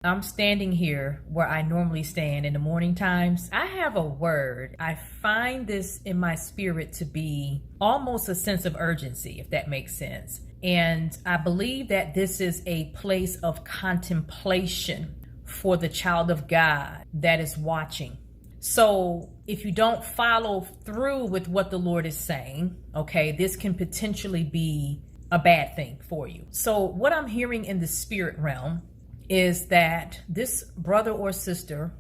I'm standing here where I normally stand in the morning times. I have a word. I find this in my spirit to be almost a sense of urgency, if that makes sense. And I believe that this is a place of contemplation for the child of God that is watching. So if you don't follow through with what the Lord is saying, okay, this can potentially be a bad thing for you. So what I'm hearing in the spirit realm is that this brother or sister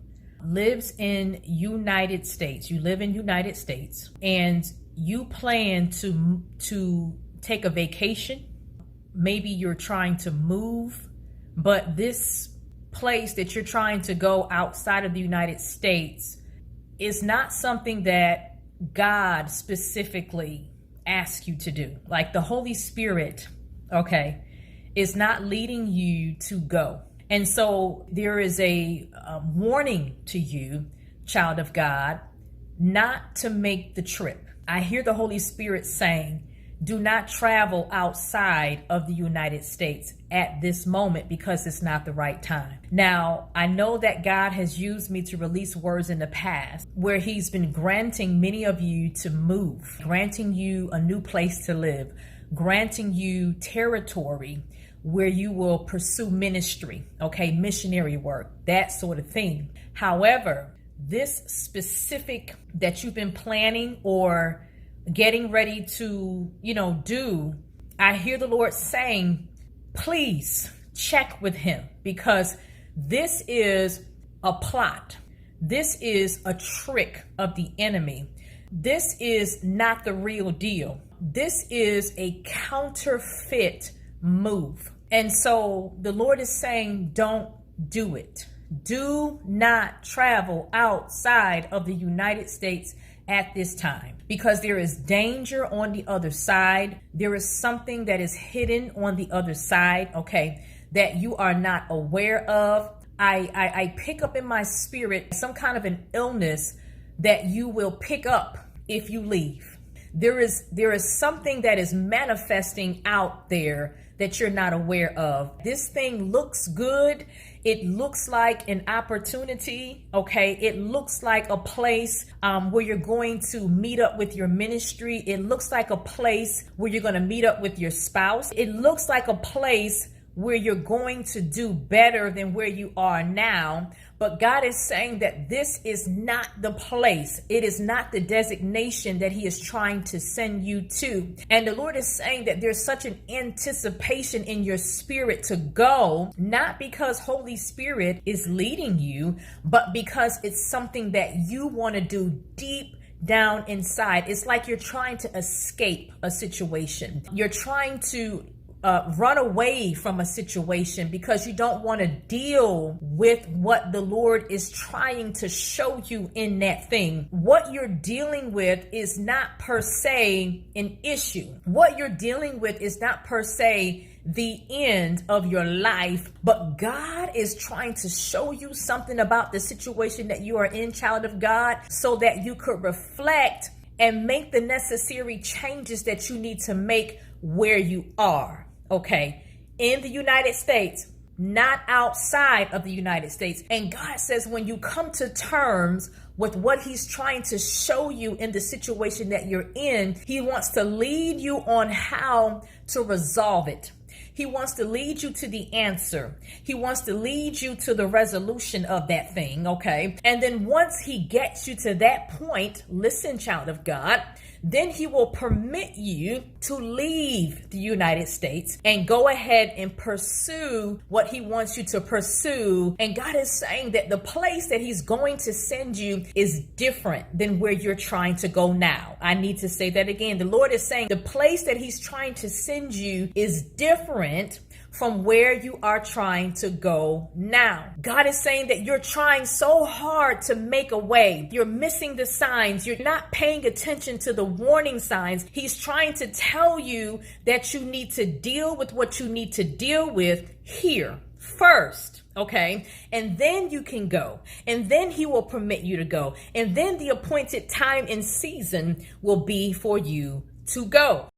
lives in United States. You live in United States and you plan to take a vacation. Maybe you're trying to move, but this place that you're trying to go outside of the United States is not something that God specifically asks you to do. Like the Holy Spirit, okay, is not leading you to go. And so there is a warning to you, child of God, not to make the trip. I hear the Holy Spirit saying, do not travel outside of the United States at this moment because it's not the right time. Now, I know that God has used me to release words in the past where he's been granting many of you to move, granting you a new place to live, granting you territory where you will pursue ministry, okay, missionary work, that sort of thing. However, this specific that you've been planning or getting ready to, do, I hear the Lord saying, please check with him because this is a plot. This is a trick of the enemy. This is not the real deal. This is a counterfeit move. And so the Lord is saying, don't do it. Do not travel outside of the United States at this time because there is danger on the other side. There is something that is hidden on the other side, okay, that you are not aware of. I pick up in my spirit some kind of an illness that you will pick up if you leave. There is something that is manifesting out there that you're not aware of. This thing looks good. It looks like an opportunity, okay? It looks like a place where you're going to meet up with your ministry. It looks like a place where you're going to meet up with your spouse. It looks like a place where you're going to do better than where you are now. But God is saying that this is not the place. It is not the designation that he is trying to send you to. And the Lord is saying that there's such an anticipation in your spirit to go, not because Holy Spirit is leading you, but because it's something that you want to do deep down inside. It's like you're trying to escape a situation. You're trying to run away from a situation because you don't want to deal with what the Lord is trying to show you in that thing. What you're dealing with is not per se an issue. What you're dealing with is not per se the end of your life, but God is trying to show you something about the situation that you are in, child of God, so that you could reflect and make the necessary changes that you need to make where you are. Okay, in the United States, not outside of the United States. And God says when you come to terms with what he's trying to show you in the situation that you're in, he wants to lead you on how to resolve it. He wants to lead you to the answer. He wants to lead you to the resolution of that thing, okay? And then once he gets you to that point, listen, child of God, then he will permit you to leave the United States and go ahead and pursue what he wants you to pursue. And God is saying that the place that he's going to send you is different than where you're trying to go now. I need to say that again. The Lord is saying the place that he's trying to send you is different from where you are trying to go now. God is saying that you're trying so hard to make a way. You're missing the signs. You're not paying attention to the warning signs. He's trying to tell you that you need to deal with what you need to deal with here first. Okay. And then you can go. And then he will permit you to go. And then the appointed time and season will be for you to go.